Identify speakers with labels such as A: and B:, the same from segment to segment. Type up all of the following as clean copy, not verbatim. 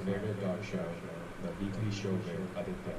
A: favorite talk show, The Weekly Show with Aditya.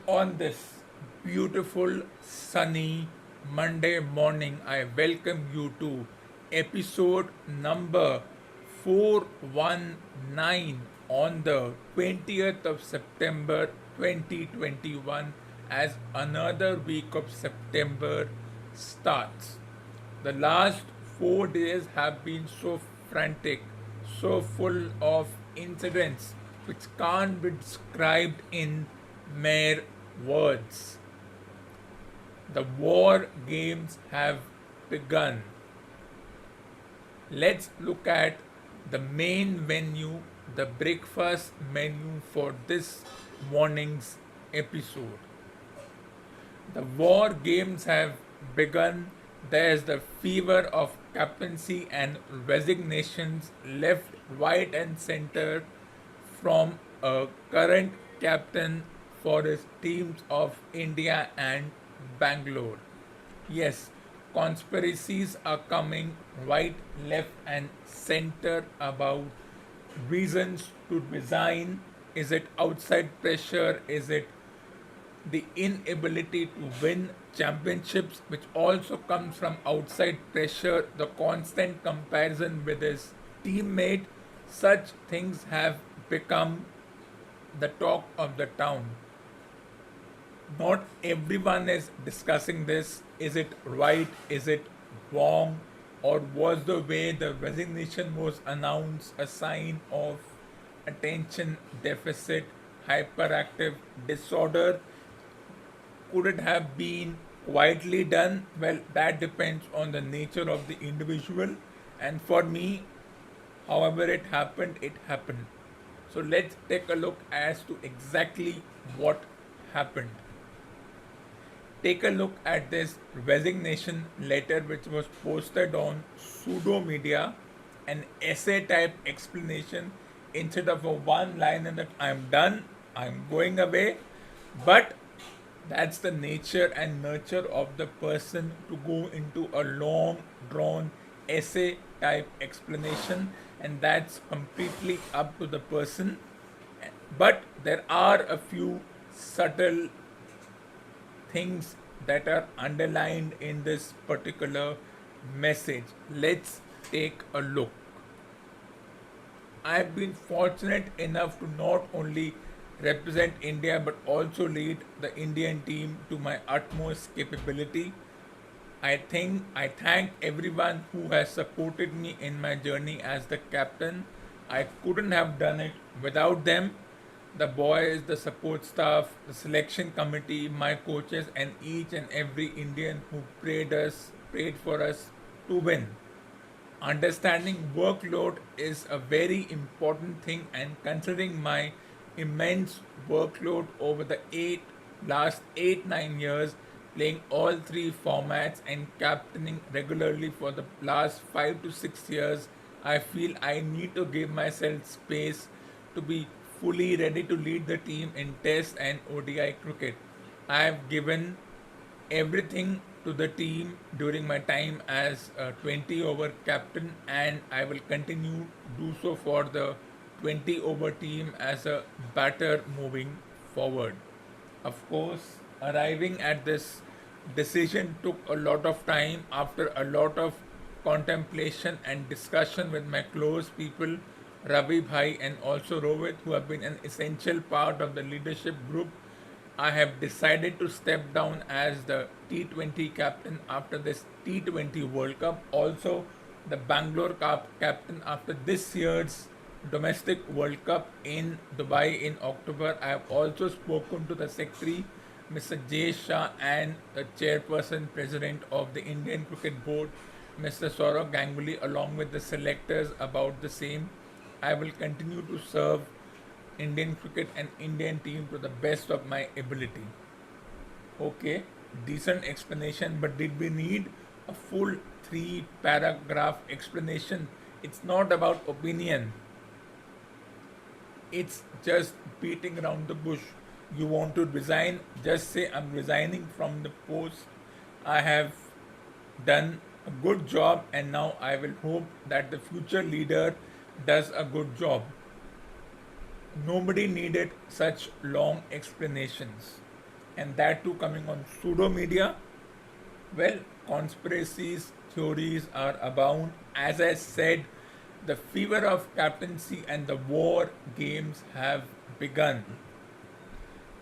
B: On this beautiful sunny Monday morning, I welcome you to episode number 419 on the 20th of September 2021 as another week of September starts. The last 4 days have been so frantic, so full of incidents which can't be described in mere words. The war games have begun. Let's look at the main venue, the breakfast menu for this morning's episode. The war games have begun. There's the fever of captaincy and resignations left, right, and center from a current captain for his teams of India and Bangalore. Yes, conspiracies are coming right, left, and center about reasons to resign. Is it outside pressure? Is it the inability to win championships, which also comes from outside pressure, the constant comparison with his teammate? Such things have become the talk of the town. Not everyone is discussing this. Is it right? Is it wrong? Or was the way the resignation was announced a sign of attention deficit, hyperactive disorder? Could it have been quietly done? Well, that depends on the nature of the individual. And for me, however it happened, it happened. So let's take a look as to exactly what happened. Take a look at this resignation letter which was posted on pseudo media, an essay type explanation instead of a one liner that I'm done, I'm going away. But that's the nature and nurture of the person to go into a long drawn essay type explanation, and that's completely up to the person. But there are a few subtle things that are underlined in this particular message. Let's take a look. I've been fortunate enough to not only represent India but also lead the Indian team to my utmost capability. I thank everyone who has supported me in my journey as the captain. I couldn't have done it without them. The boys, the support staff, the selection committee, my coaches, and each and every Indian who prayed for us to win. Understanding workload is a very important thing, and considering my immense workload over the last 8 9 years, playing all three formats and captaining regularly for the last 5 to 6 years, I feel I need to give myself space to be fully ready to lead the team in Test and ODI cricket. I have given everything to the team during my time as a 20 over captain, and I will continue to do so for the 20 over team as a batter moving forward. Of course, arriving at this decision took a lot of time after a lot of contemplation and discussion with my close people, Ravi Bhai and also Rohit, who have been an essential part of the leadership group. I have decided to step down as the T20 captain after this T20 World Cup. Also, the Bangalore captain after this year's domestic World Cup in Dubai in October. I have also spoken to the secretary, Mr. Jay Shah, and the chairperson, president of the Indian Cricket Board, Mr. Saurav Ganguly, along with the selectors about the same. I will continue to serve Indian cricket and Indian team to the best of my ability. Okay, decent explanation, but did we need a full three paragraph explanation? It's not about opinion, it's just beating around the bush. You want to resign, just say I'm resigning from the post. I have done a good job, and now I will hope that the future leader does a good job. Nobody needed such long explanations, and that too coming on pseudo media. Well, conspiracies, theories are abound. As I said, the fever of captaincy and the war games have begun.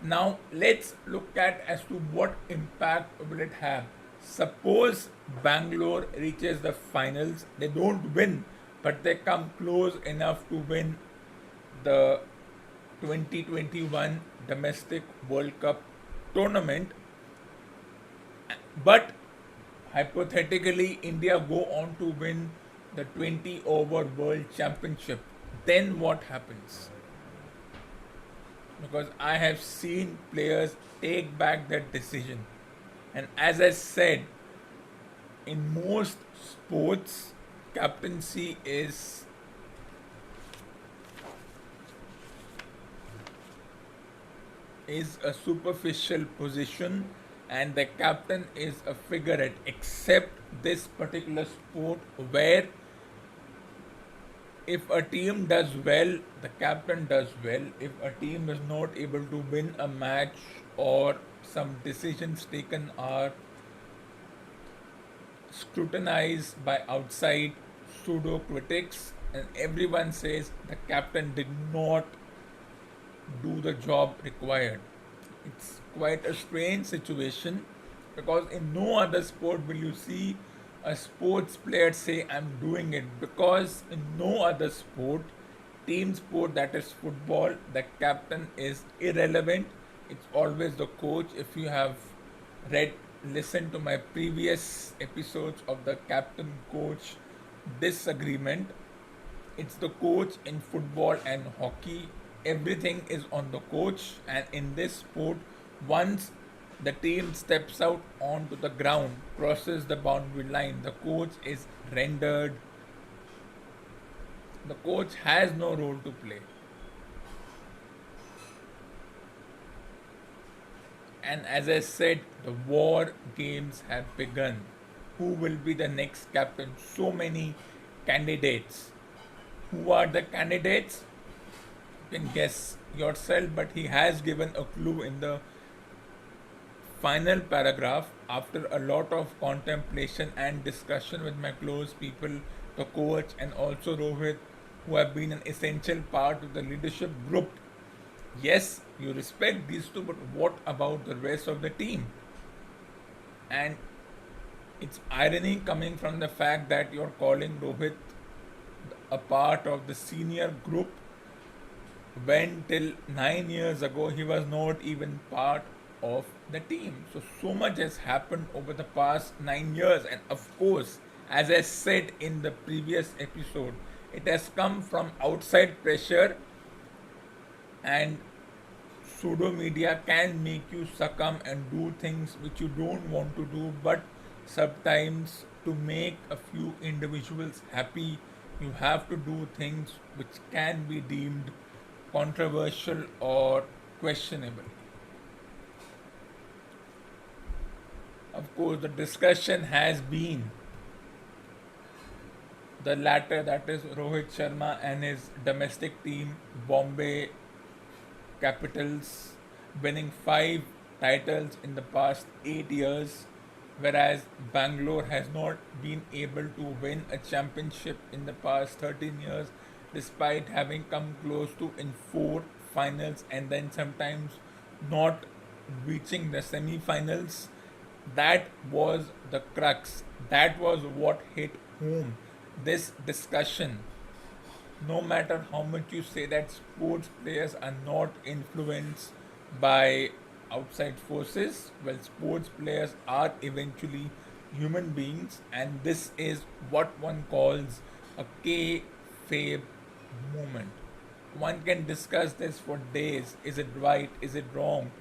B: Now let's look at as to what impact will it have. Suppose Bangalore reaches the finals, they don't win, but they come close enough to win the 2021 domestic World Cup tournament. But hypothetically, India go on to win the 20 over World Championship. Then what happens? Because I have seen players take back that decision. And as I said, in most sports, captaincy is a superficial position, and the captain is a figurehead, except this particular sport where if a team does well, the captain does well. If a team is not able to win a match or some decisions taken are scrutinized by outside pseudo critics, and everyone says the captain did not do the job required. It's quite a strange situation, because in no other sport will you see a sports player say I'm doing it, because in no other sport, team sport, that is football, the captain is irrelevant. It's always the coach. If you have listened to my previous episodes of the captain coach disagreement, it's the coach in football and hockey. Everything is on the coach, and in this sport, once the team steps out onto the ground, crosses the boundary line, the coach is rendered. The coach has no role to play. And as I said, the war games have begun. Who will be the next captain? So many candidates. Who are the candidates? You can guess yourself, but he has given a clue in the final paragraph. After a lot of contemplation and discussion with my close people, the coach and also Rohit, who have been an essential part of the leadership group. Yes, you respect these two, but what about the rest of the team? And it's irony coming from the fact that you're calling Rohit a part of the senior group, when till 9 years ago he was not even part of the team. So much has happened over the past 9 years, and of course, as I said in the previous episode, it has come from outside pressure, and pseudo media can make you succumb and do things which you don't want to do, but sometimes to make a few individuals happy, you have to do things which can be deemed controversial or questionable. Of course, the discussion has been the latter, that is Rohit Sharma and his domestic team, Bombay Capitals, winning 5 titles in the past 8 years, whereas Bangalore has not been able to win a championship in the past 13 years, despite having come close to in 4 finals and then sometimes not reaching the semi-finals. That was the crux. That was what hit home. This discussion, no matter how much you say that sports players are not influenced by outside forces, well, sports players are eventually human beings, and this is what one calls a kayfabe movement. One can discuss this for days. Is it right? Is it wrong?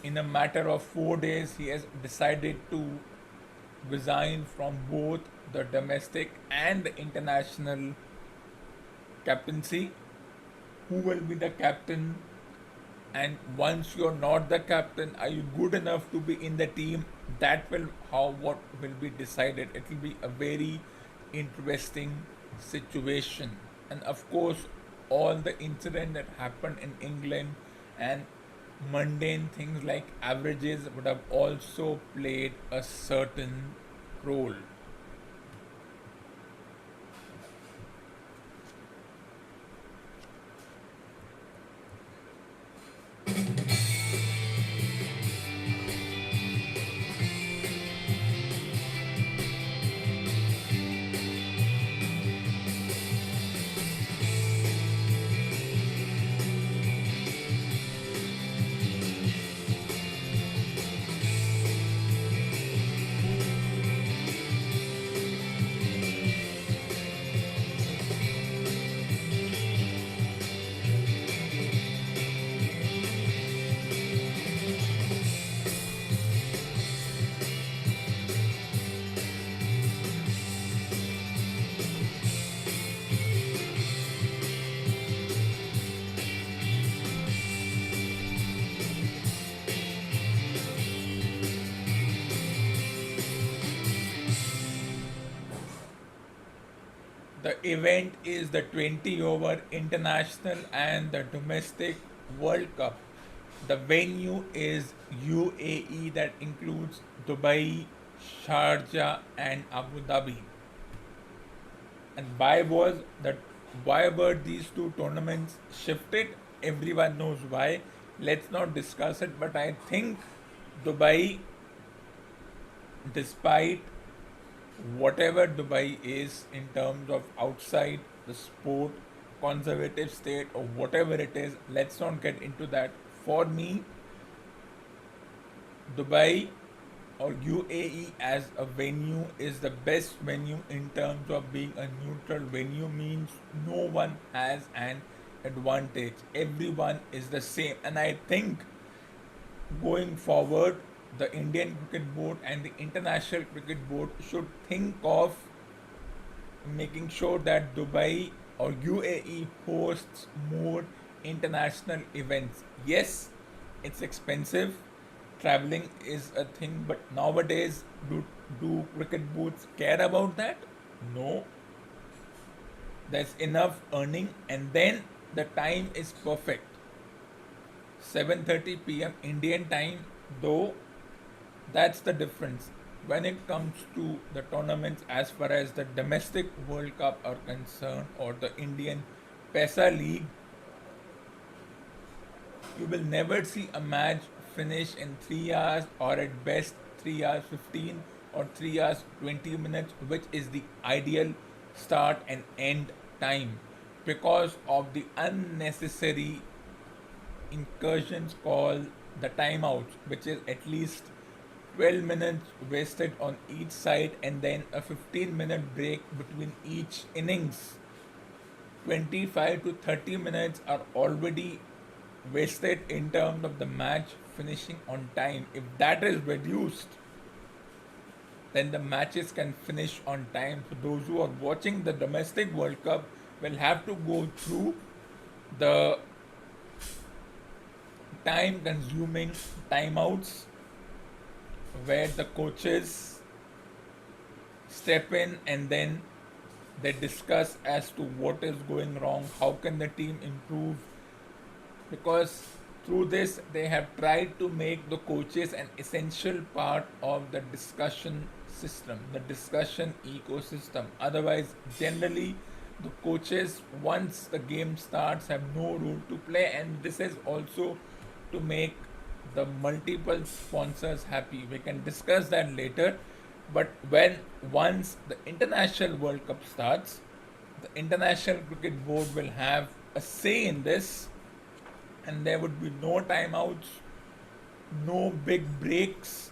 B: In a matter of 4 days, he has decided to resign from both the domestic and the international captaincy. Who will be the captain? And once you're not the captain, are you good enough to be in the team? That will how what will be decided. It will be a very interesting situation. And of course, all the incident that happened in England and mundane things like averages would have also played a certain role. The event is the 20 over international and the domestic World Cup. The venue is UAE, that includes Dubai, Sharjah, and Abu Dhabi. And why were these two tournaments shifted? Everyone knows why. Let's not discuss it, but I think Dubai, despite whatever Dubai is in terms of outside the sport, conservative state, or whatever it is, let's not get into that. For me, Dubai or UAE as a venue is the best venue in terms of being a neutral venue, means no one has an advantage. Everyone is the same. And I think going forward, the Indian Cricket Board and the International Cricket Board should think of making sure that Dubai or UAE hosts more international events. Yes, it's expensive. Traveling is a thing, but nowadays, do cricket boards care about that? No. There's enough earning, and then the time is perfect. 7:30 p.m. Indian time, though, that's the difference. When it comes to the tournaments, as far as the domestic World Cup are concerned, or the Indian Pesa League, you will never see a match finish in 3 hours, or at best 3 hours 15 or 3 hours 20 minutes, which is the ideal start and end time, because of the unnecessary incursions called the timeouts, which is at least 12 minutes wasted on each side and then a 15-minute break between each innings. 25 to 30 minutes are already wasted in terms of the match finishing on time. If that is reduced, then the matches can finish on time. So those who are watching the domestic World Cup will have to go through the time consuming timeouts where the coaches step in and then they discuss as to what is going wrong, how can the team improve, because through this they have tried to make the coaches an essential part of the discussion system, the discussion ecosystem. Otherwise, generally the coaches, once the game starts, have no role to play, and this is also to make the multiple sponsors happy. We can discuss that later. But when once the International World Cup starts, the International Cricket Board will have a say in this, and there would be no timeouts, no big breaks,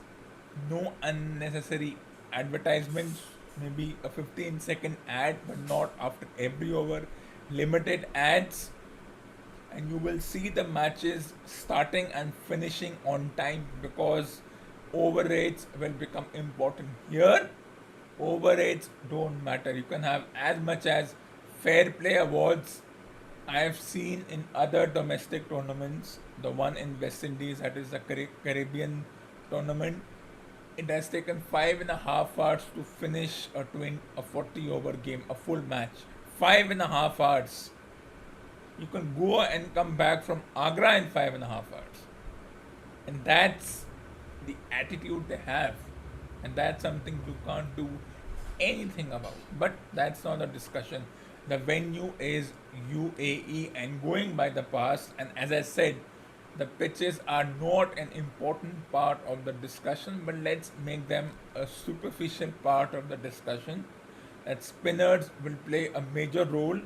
B: no unnecessary advertisements, maybe a 15-second ad, but not after every over, limited ads, and you will see the matches starting and finishing on time because over rates will become important. Here, over rates don't matter. You can have as much as fair play awards I have seen in other domestic tournaments. The one in West Indies, that is the Caribbean tournament, it has taken 5.5 hours to finish a 40 over game, a full match. 5.5 hours. You can go and come back from Agra in 5.5 hours. And that's the attitude they have. And that's something you can't do anything about. But that's not a discussion. The venue is UAE, and going by the past, and as I said, the pitches are not an important part of the discussion, but let's make them a superficial part of the discussion. That spinners will play a major role,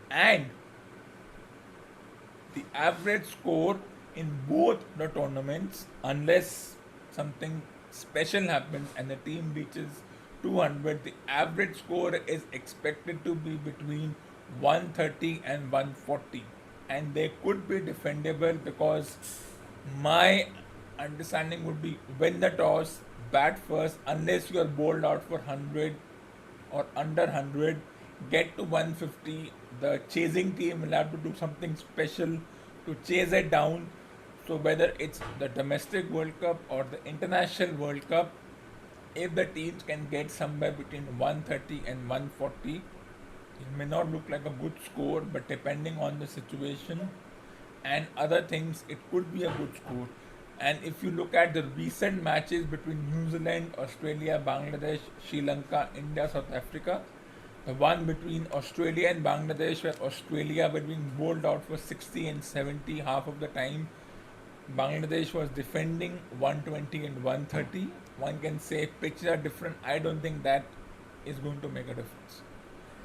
B: and the average score in both the tournaments, unless something special happens and the team reaches 200, the average score is expected to be between 130 and 140. And they could be defendable because my understanding would be win the toss, bat first, unless you are bowled out for 100 or under 100, get to 150. The chasing team will have to do something special to chase it down. So, whether it's the domestic World Cup or the international World Cup, if the teams can get somewhere between 130 and 140, it may not look like a good score, but depending on the situation and other things, it could be a good score. And if you look at the recent matches between New Zealand, Australia, Bangladesh, Sri Lanka, India, South Africa, the one between Australia and Bangladesh, where Australia were being bowled out for 60 and 70 half of the time, Bangladesh was defending 120 and 130. One can say pitches are different. I don't think that is going to make a difference.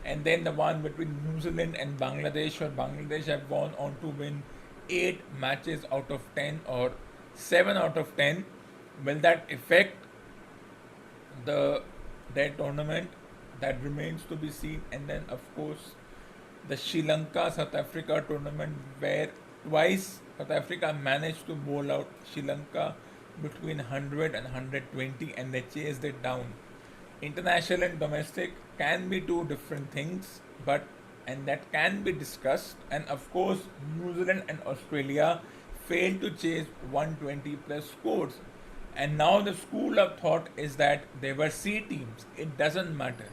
B: And then the one between New Zealand and Bangladesh, where Bangladesh have gone on to win 8 matches out of 10 or 7 out of 10. Will that affect their tournament? That remains to be seen. And then, of course, the Sri Lanka South Africa tournament, where twice South Africa managed to bowl out Sri Lanka between 100 and 120, and they chased it down. International and domestic can be two different things, but and that can be discussed. And of course, New Zealand and Australia failed to chase 120 plus scores. And now the school of thought is that they were C teams. It doesn't matter.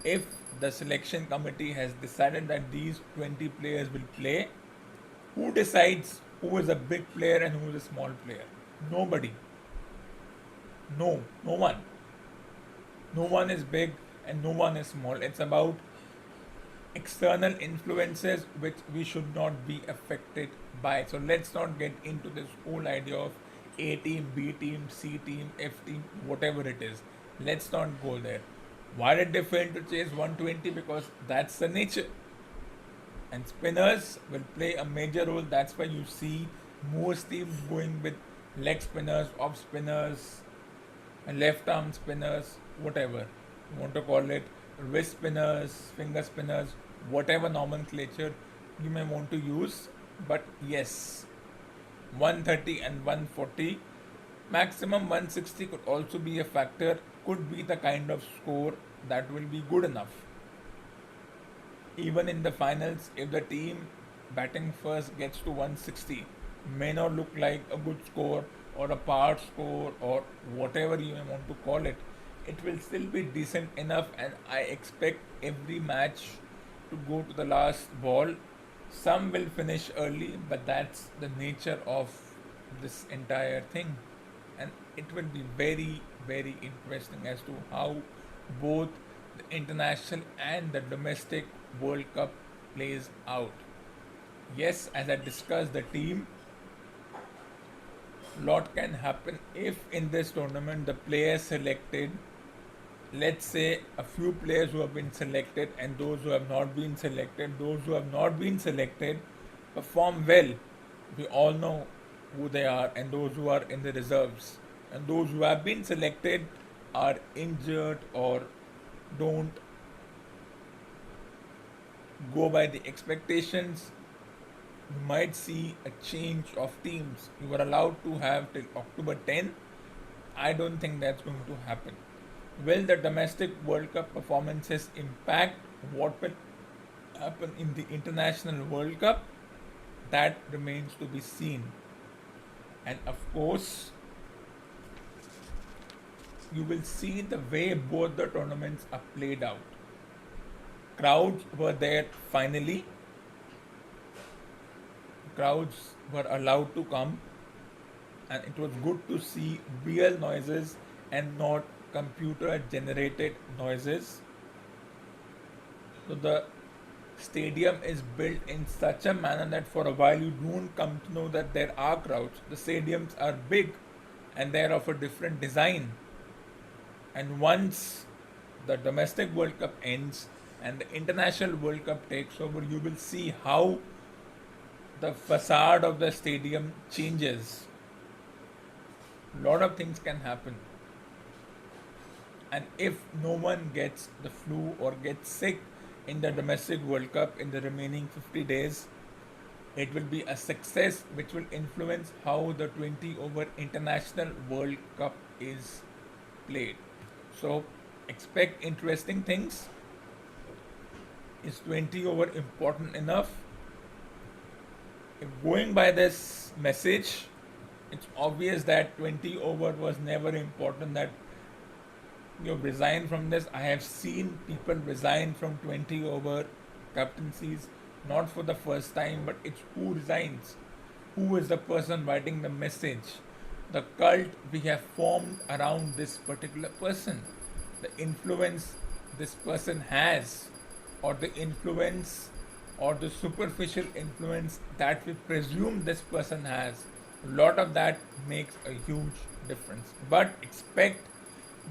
B: If the selection committee has decided that these 20 players will play, who decides who is a big player and who is a small player? Nobody. No one. No one is big and no one is small. It's about external influences which we should not be affected by. So let's not get into this whole idea of A team, B team, C team, F team, whatever it is. Let's not go there. Why did they fail to chase 120? Because that's the nature. And spinners will play a major role. That's why you see most teams going with leg spinners, off spinners, and left arm spinners, whatever you want to call it, wrist spinners, finger spinners, whatever nomenclature you may want to use. But yes, 130 and 140, maximum 160 could also be a factor, could be the kind of score that will be good enough. Even in the finals, if the team batting first gets to 160, may not look like a good score or a par score or whatever you may want to call it. It will still be decent enough, and I expect every match to go to the last ball. Some will finish early, but that's the nature of this entire thing. And it will be very, very interesting as to how both the international and the domestic World Cup plays out. Yes, as I discussed, the team Lot can happen if in this tournament the players selected, let's say a few players who have been selected and those who have not been selected, those who have not been selected perform well. We all know who they are, and those who are in the reserves, and those who have been selected are injured or don't go by the expectations. You might see a change of teams. You were allowed to have till October 10. I don't think that's going to happen. Will the domestic World Cup performances impact what will happen in the International World Cup? That remains to be seen. And of course, you will see the way both the tournaments are played out. Crowds were there finally. Crowds were allowed to come, and it was good to see real noises and not computer generated noises. So the stadium is built in such a manner that for a while you don't come to know that there are crowds. The stadiums are big and they are of a different design. And once the domestic World Cup ends and the international World Cup takes over, you will see how the facade of the stadium changes. A lot of things can happen. And if no one gets the flu or gets sick in the domestic World Cup in the remaining 50 days, it will be a success which will influence how the 20 over international World Cup is played. So expect interesting things. Is 20 over important enough? If going by this message, it's obvious that 20 over was never important, that you resign from this. I have seen people resign from 20 over captaincies, not for the first time, but it's who resigns. Who is the person writing the message? The cult we have formed around this particular person, the influence this person has, or the influence or the superficial influence that we presume this person has. A lot of that makes a huge difference. But expect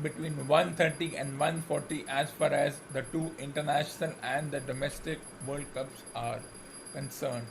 B: between 130 and 140 as far as the two international and the domestic World Cups are concerned.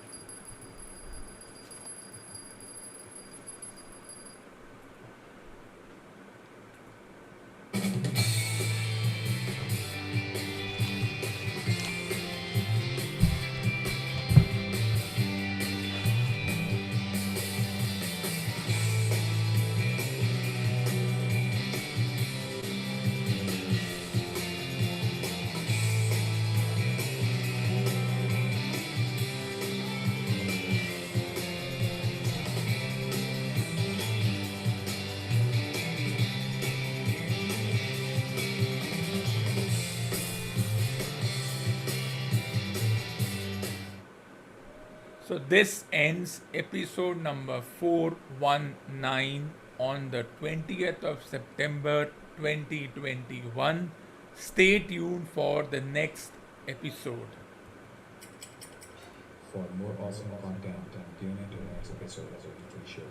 B: So this ends episode number 419 on the 20th of September 2021. Stay tuned for the next episode.
A: For more awesome content, tune into the next episode of the Weekly Show.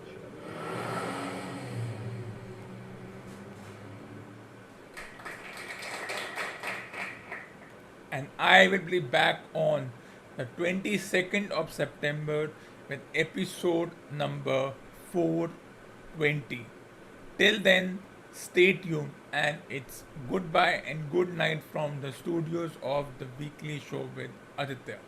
B: And I will be back on the 22nd of September with episode number 420. Till then, stay tuned, and it's goodbye and good night from the studios of the Weekly Show with Aditya.